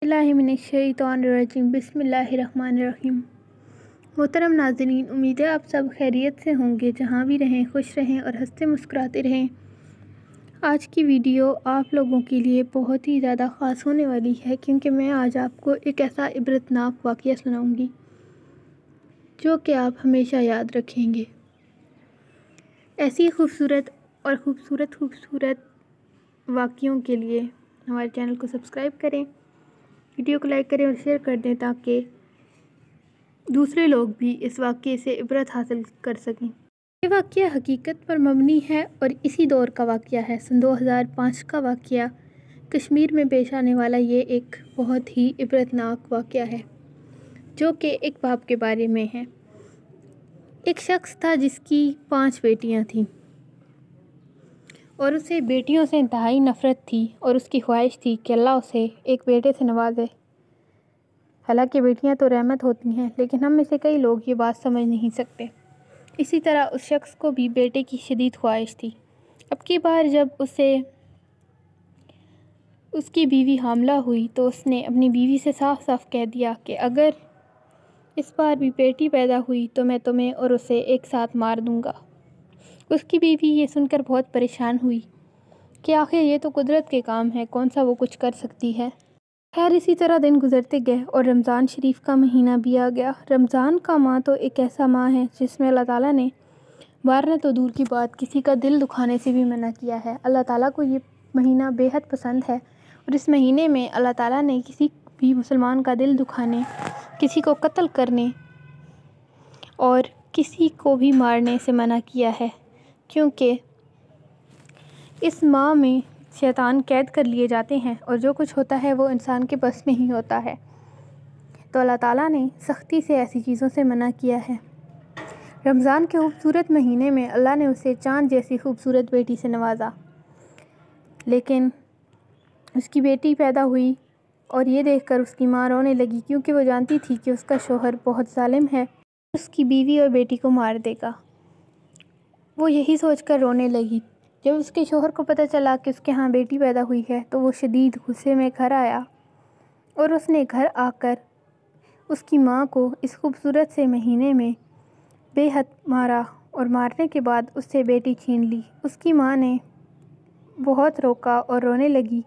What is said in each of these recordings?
बिस्मिल्लाहिर्रहमानिर्रहीम बिस्मिल्लाहिर्रहमानिर्रहीम। मोहतरम नाज़रीन, उम्मीद है आप सब खैरियत से होंगे। जहाँ भी रहें खुश रहें और हंसते मुस्कुराते रहें। आज की वीडियो आप लोगों के लिए बहुत ही ज़्यादा ख़ास होने वाली है, क्योंकि मैं आज आपको एक ऐसा इबरतनाक वाक़या सुनाऊंगी जो कि आप हमेशा याद रखेंगे। ऐसी खूबसूरत वाक़यों के लिए हमारे चैनल को सब्सक्राइब करें, वीडियो को लाइक करें और शेयर कर दें, ताकि दूसरे लोग भी इस वाक़ये से इबरत हासिल कर सकें। ये वाक़या हकीकत पर मबनी है और इसी दौर का वाक़या है। सन 2005 का वाक़या कश्मीर में पेश आने वाला ये एक बहुत ही इबरतनाक वाक़या है, जो कि एक बाप के बारे में है। एक शख्स था जिसकी 5 बेटियां थीं और उसे बेटियों से इंतहाई नफ़रत थी और उसकी ख्वाहिश थी कि अल्लाह उसे एक बेटे से नवाजे। हालांकि बेटियां तो रहमत होती हैं, लेकिन हम में से कई लोग ये बात समझ नहीं सकते। इसी तरह उस शख्स को भी बेटे की शदीद ख्वाहिश थी। अब की बार जब उसकी बीवी हामला हुई तो उसने अपनी बीवी से साफ साफ कह दिया कि अगर इस बार भी बेटी पैदा हुई तो मैं तुम्हें और उसे एक साथ मार दूंगा। उसकी बीवी ये सुनकर बहुत परेशान हुई कि आखिर ये तो कुदरत के काम है, कौन सा वो कुछ कर सकती है। खैर, इसी तरह दिन गुजरते गए और रमज़ान शरीफ का महीना भी आ गया। रमज़ान का माह तो एक ऐसा माह है जिसमें अल्लाह ताला ने मारना तो दूर की बात, किसी का दिल दुखाने से भी मना किया है। अल्लाह ताला को ये महीना बेहद पसंद है और इस महीने में अल्लाह ताला ने किसी भी मुसलमान का दिल दुखाने, किसी को कत्ल करने और किसी को भी मारने से मना किया है, क्योंकि इस माह में शैतान कैद कर लिए जाते हैं और जो कुछ होता है वो इंसान के बस में ही होता है। तो अल्लाह ताला ने सख्ती से ऐसी चीज़ों से मना किया है। रमज़ान के खूबसूरत महीने में अल्लाह ने उसे चाँद जैसी खूबसूरत बेटी से नवाजा, लेकिन उसकी बेटी पैदा हुई और ये देखकर उसकी माँ रोने लगी, क्योंकि वो जानती थी कि उसका शौहर बहुत जालिम है, उसकी बीवी और बेटी को मार देगा। वो यही सोचकर रोने लगी। जब उसके शौहर को पता चला कि उसके यहाँ बेटी पैदा हुई है तो वो शदीद गुस्से में घर आया और उसने घर आकर उसकी माँ को इस खूबसूरत से महीने में बेहद मारा और मारने के बाद उससे बेटी छीन ली। उसकी माँ ने बहुत रोका और रोने लगी।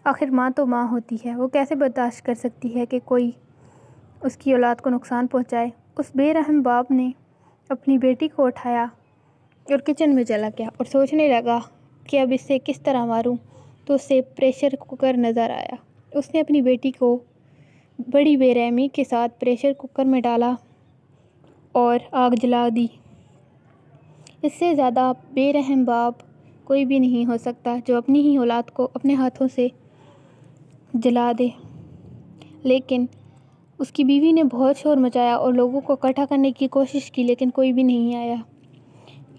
आखिर माँ तो माँ होती है, वो कैसे बर्दाश्त कर सकती है कि कोई उसकी औलाद को नुकसान पहुँचाए। उस बेरहम बाप ने अपनी बेटी को उठाया और किचन में चला गया और सोचने लगा कि अब इसे किस तरह मारूं। तो उसे प्रेशर कुकर नज़र आया। उसने अपनी बेटी को बड़ी बेरहमी के साथ प्रेशर कुकर में डाला और आग जला दी। इससे ज़्यादा बेरहम बाप कोई भी नहीं हो सकता जो अपनी ही औलाद को अपने हाथों से जला दे। लेकिन उसकी बीवी ने बहुत शोर मचाया और लोगों को इकट्ठा करने की कोशिश की, लेकिन कोई भी नहीं आया।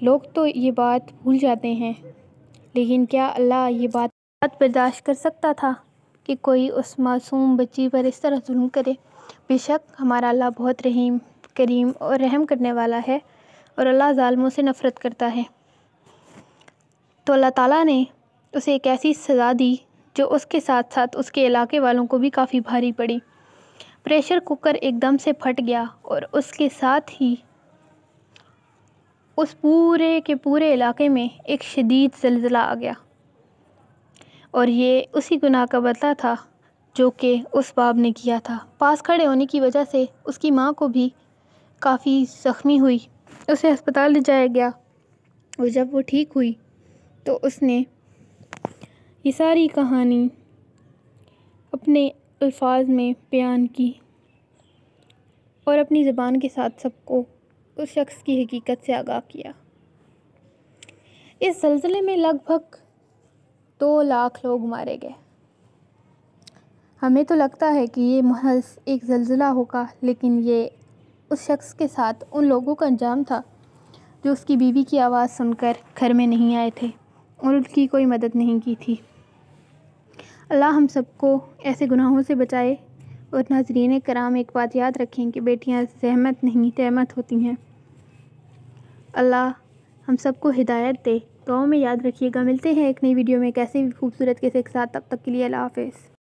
लोग तो ये बात भूल जाते हैं, लेकिन क्या अल्लाह ये बात बर्दाश्त कर सकता था कि कोई उस मासूम बच्ची पर इस तरह जुल्म करे। बेशक हमारा अल्लाह बहुत रहीम, करीम और रहम करने वाला है और अल्लाह ज़ालिमों से नफ़रत करता है। तो अल्लाह ताला ने उसे एक ऐसी सज़ा दी जो उसके साथ साथ उसके इलाके वालों को भी काफ़ी भारी पड़ी। प्रेशर कुकर एकदम से फट गया और उसके साथ ही उस पूरे के पूरे इलाके में एक शदीद ज़ल्ज़ला आ गया और ये उसी गुनाह का बदला था जो कि उस बाप ने किया था। पास खड़े होने की वजह से उसकी माँ को भी काफ़ी ज़ख्मी हुई। उसे अस्पताल ले जाया गया और जब वो ठीक हुई तो उसने ये सारी कहानी अपने अल्फाज में बयान की और अपनी ज़बान के साथ सबको उस शख्स की हकीकत से आगाह किया। इस ज़ल्ज़ले में लगभग 2 लाख लोग मारे गए। हमें तो लगता है कि ये महज एक ज़ल्ज़ला होगा, लेकिन ये उस शख्स के साथ उन लोगों का अंजाम था जो उसकी बीवी की आवाज़ सुनकर घर में नहीं आए थे और उनकी कोई मदद नहीं की थी। अल्लाह हम सबको ऐसे गुनाहों से बचाए। और नाज़रीन कराम, एक बात याद रखें कि बेटियां ज़हमत नहीं रहमत होती हैं। अल्लाह हम सबको हिदायत दे। दुआओं में याद रखिएगा। मिलते हैं एक नई वीडियो में एक ऐसे खूबसूरत किस्से के साथ। तब तक के लिए अल्लाह हाफ़िज़।